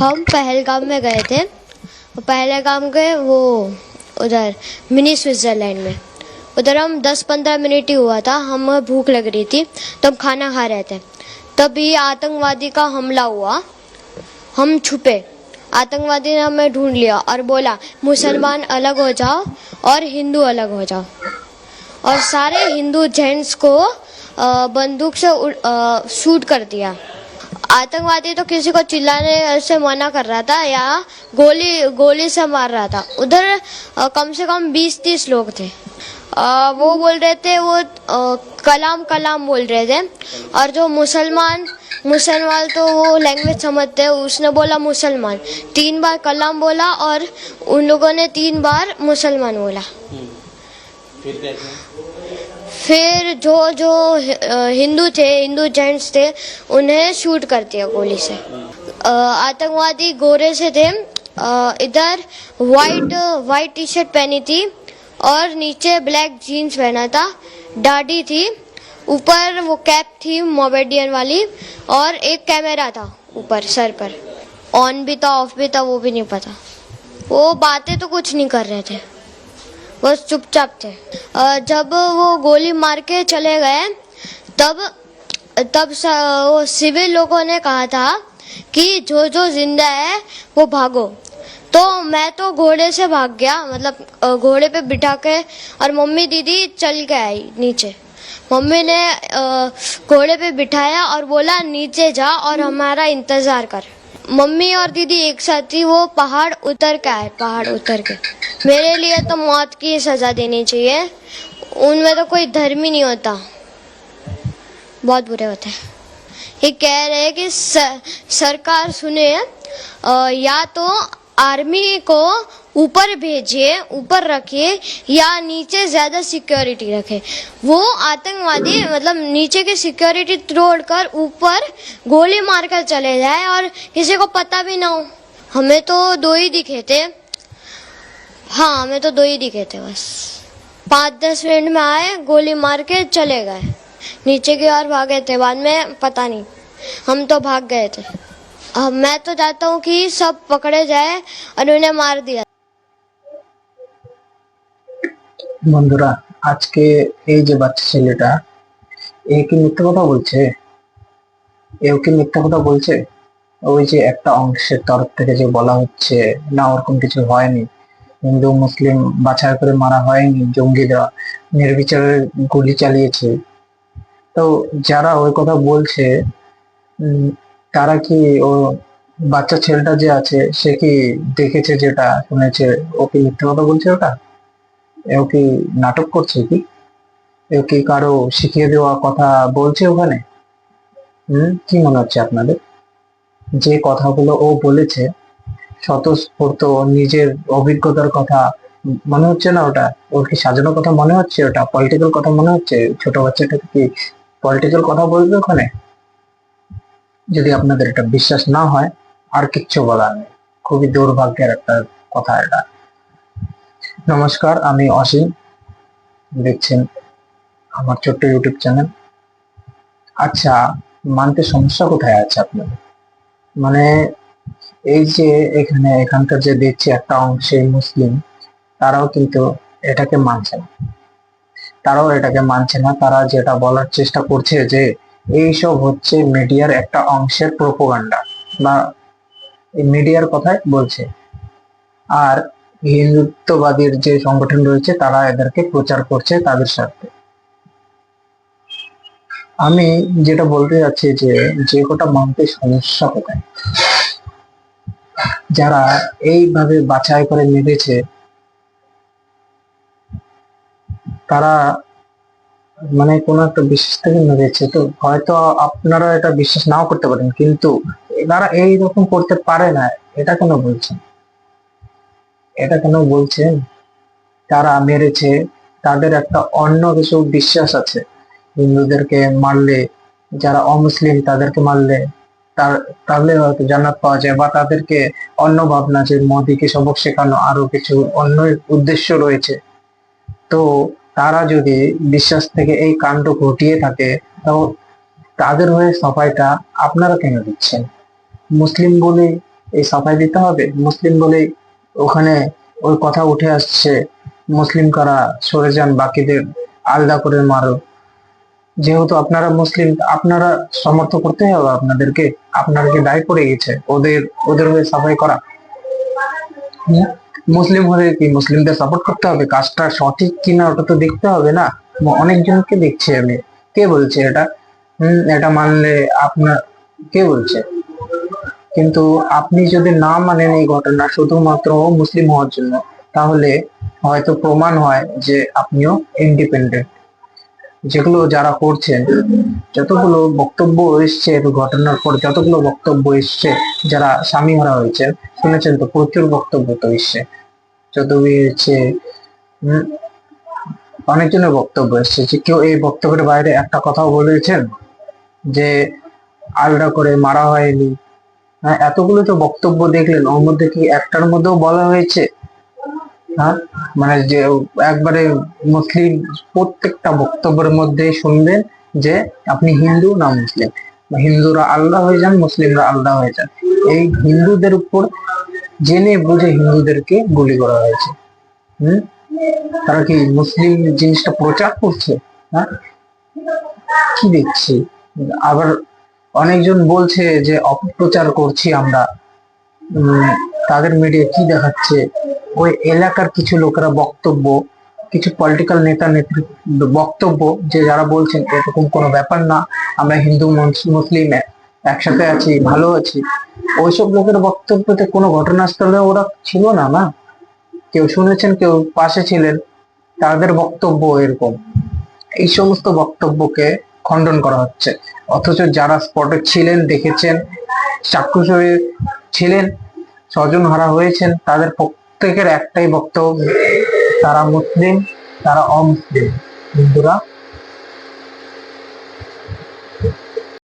हम पहलगाम में गए थे। पहलगाम गए वो उधर मिनी स्विट्जरलैंड में। उधर हम 10-15 मिनट ही हुआ था, हमें भूख लग रही थी तो हम खाना खा रहे थे, तभी आतंकवादी का हमला हुआ। हम छुपे, आतंकवादी ने हमें ढूंढ लिया और बोला मुसलमान अलग हो जाओ और हिंदू अलग हो जाओ, और सारे हिंदू जेंट्स को बंदूक से शूट कर दिया। आतंकवादी तो किसी को चिल्लाने से मना कर रहा था या गोली से मार रहा था। उधर कम से कम 20-30 लोग थे। वो बोल रहे थे, वो कलाम कलाम बोल रहे थे, और जो मुसलमान तो वो लैंग्वेज समझते हैं, उसने बोला मुसलमान, 3 बार कलाम बोला और उन लोगों ने 3 बार मुसलमान बोला। फिर जो हिंदू थे, हिंदू जेंट्स थे, उन्हें शूट कर दिया गोली से। आतंकवादी गोरे से थे, इधर वाइट टी शर्ट पहनी थी और नीचे ब्लैक जीन्स पहना था, दाढ़ी थी, ऊपर वो कैप थी मोमेडियन वाली, और एक कैमरा था ऊपर सर पर, ऑन भी था ऑफ भी था वो भी नहीं पता। वो बातें तो कुछ नहीं कर रहे थे, बस चुपचाप थे। जब वो गोली मार के चले गए तब वो सिविल लोगों ने कहा था कि जो जिंदा है वो भागो। तो मैं तो घोड़े से भाग गया, मतलब घोड़े पे बिठा के, और मम्मी दीदी चल के आई नीचे। मम्मी ने घोड़े पे बिठाया और बोला नीचे जा और हमारा इंतजार कर। मम्मी और दीदी एक साथ थी, वो पहाड़ उतर के आए। पहाड़ उतर के मेरे लिए तो मौत की सजा देनी चाहिए, उनमें तो कोई धर्म ही नहीं होता, बहुत बुरे होते हैं। ये कह रहे हैं कि सरकार सुने, या तो आर्मी को ऊपर भेजिए, ऊपर रखिए, या नीचे ज्यादा सिक्योरिटी रखे। वो आतंकवादी मतलब नीचे की सिक्योरिटी तोड़कर ऊपर गोली मारकर चले जाए और किसी को पता भी ना हो। हमें तो 2 ही दिखे थे, हाँ हमें तो 2 ही दिखे थे बस। 5-10 मिनट में आए, गोली मार के चले गए, नीचे की ओर भागे थे। बाद में पता नहीं, हम तो भाग गए थे। मैं तो चाहता हूँ कि सब पकड़े जाए और उन्हें मार दिया। বন্ধুরা, আজকে এই যে বাচ্চা ছেলেটা, এ কি মিথ্যা কথা বলছে? এও কি মিথ্যা কথা বলছে? ওই যে একটা অংশের তরফ থেকে যে বলা হচ্ছে না ওরকম কিছু হয়নি, হিন্দু মুসলিম বাছাই করে মারা হয়নি, জঙ্গিরা নির্বিচারে গুলি চালিয়েছে, তো যারা ওই কথা বলছে তারা কি ও বাচ্চা ছেলেটা যে আছে সে কি দেখেছে, যেটা শুনেছে, ও কি মিথ্যা কথা বলছে? ওটা এও কি নাটক করছে? এও কি কারো শিখিয়ে দেওয়া কথা বলছে ওখানে? কি মনে হচ্ছে আপনাদের? যে কথাগুলো ও বলেছে স্বতঃস্ফূর্ত নিজের অভিজ্ঞতার কথা মনে হচ্ছে না? ওটা ওর কি সাজানো কথা মনে হচ্ছে? ওটা পলিটিক্যাল কথা মনে হচ্ছে? ছোট বাচ্চাটাকে কি পলিটিক্যাল কথা বলবে ওখানে? যদি আপনাদের এটা বিশ্বাস না হয়, আর কিচ্ছু বলার নেই, খুবই দুর্ভাগ্যের একটা কথা এটা। নমস্কার, আমি অসীম, দেখছেন আমার ছোট্ট ইউটিউব চ্যানেল। আচ্ছা, মানতে সমস্যা কোথায় আছে আপনাদের? মানে এই যে এখানকার যে দেখছি একটা অংশে মুসলিম, তারাও কিন্তু এটাকে মানছে না, তারা যেটা বলার চেষ্টা করছে যে এইসব হচ্ছে মিডিয়ার একটা অংশের প্রোপাগান্ডা, বা মিডিয়ার কথাই বলছে। আর হিন্দুত্ববাদীর যে সংগঠন রয়েছে তারা এদেরকে প্রচার করছে তাদের স্বার্থে। আমি যেটা বলতে যাচ্ছি যে কটা মানতে সমস্যা কোথায়, যারা এইভাবে বাছাই করে মেরেছে তারা মানে কোন একটা বিশ্বাস থেকে মেরেছে, তো হয়তো আপনারা এটা বিশ্বাস নাও করতে পারেন, কিন্তু তারা এইরকম করতে পারে না, এটা কেন বলছেন? তারা মেরেছে, তাদের একটা অন্য কিছু বিশ্বাস আছে। হিন্দুদেরকে মারলে, যারা অমুসলিম তাদেরকে মারলে তাহলে হয়তো জান্নাত পাওয়া যায়, বা তাদেরকে অন্য ভাবনা, যে মোদিকে সবক শেখানো, আরো কিছু অন্য উদ্দেশ্য রয়েছে। তো তারা যদি বিশ্বাস থেকে এই কাণ্ড ঘটিয়ে থাকে, তো তাদের হয়ে সাফাইটা আপনারা কেন দিচ্ছেন? মুসলিম বলে এই সাফাই দিতে হবে মুসলিম বলেই ওখানে ওই কথা উঠে আসছে, মুসলিম কারা সরে যান, বাকিদের আলাদা করে মারো। যেহেতু আপনারা মুসলিম, আপনারা সমর্থন করতে হবে আপনাদেরকে, আপনার কি দায় পড়ে গেছে ওদের ওদের হয়ে সাফাই করা? হুম? মুসলিম হলে কি মুসলিমদের সাপোর্ট করতে হবে? কাজটা সঠিক কিনা ওটা তো দেখতে হবে না? অনেকজনকে দেখছি আমি। কে বলছে এটা? এটা মানলে আপনার, কে বলছে? কিন্তু আপনি যদি না মানেন এই ঘটনা শুধুমাত্র মুসলিম হওয়ার জন্য, তাহলে হয়তো প্রমাণ হয় যে আপনিও ইন্ডিপেন্ডেন্ট। যেগুলো যারা করছেন, যতগুলো বক্তব্য এসছে এই ঘটনার পর, যতগুলো বক্তব্য এসছে, যারা স্বামী হারা হয়েছে শুনেছেন তো, প্রচুর বক্তব্য তো এসছে, যত হচ্ছে অনেকজনের বক্তব্য এসছে, যে কেউ এই বক্তব্যের বাইরে একটা কথাও বলেছেন যে আলাদা করে মারা হয়নি। হ্যাঁ, এতগুলো তো বক্তব্য দেখলেন, ওর মধ্যে কি একটার মধ্যেও বলা হয়েছে? হ্যাঁ, মানে যে একবারে মুসলিম প্রত্যেকটা বক্তব্যের মধ্যে শুনবেন যে আপনি হিন্দু না মুসলিম, হিন্দুরা আলাদা হয়ে যান, মুসলিমরা আলাদা হয়ে যান। এই হিন্দুদের উপর জেনে বুঝে হিন্দুদেরকে গুলি করা হয়েছে। হম তারা কি মুসলিম জিনিসটা প্রচার করছে? হ্যাঁ, কি দেখছি। আবার অনেকজন বলছে যে অপপ্রচার করছি আমরা। তাদের মিডিয়া কি দেখাচ্ছে, ওই এলাকার কিছু লোকেরা বক্তব্য, কিছু পলিটিক্যাল নেতা নেত্রী বক্তব্য, যে যারা বলছেন এরকম কোনো ব্যাপার না, আমরা হিন্দু মুসলিম একসাথে আছি, ভালো আছি, ওইসব লোকের বক্তব্যতে কোনো ঘটনাস্থলে ওরা ছিল না। না, কেউ শুনেছেন, কেউ পাশে ছিলেন, তাদের বক্তব্য এরকম। এই সমস্ত বক্তব্যকে খণ্ডন করা হচ্ছে, অথচ যারা স্পটে ছিলেন, দেখেছেন, চাক্ষুষ হয়ে ছিলেন, স্বজন হারা হয়েছেন, তাদের প্রত্যেকের একটাই বক্তব্য, তারা মুসলিম, তারা অমুসলিম, হিন্দুরা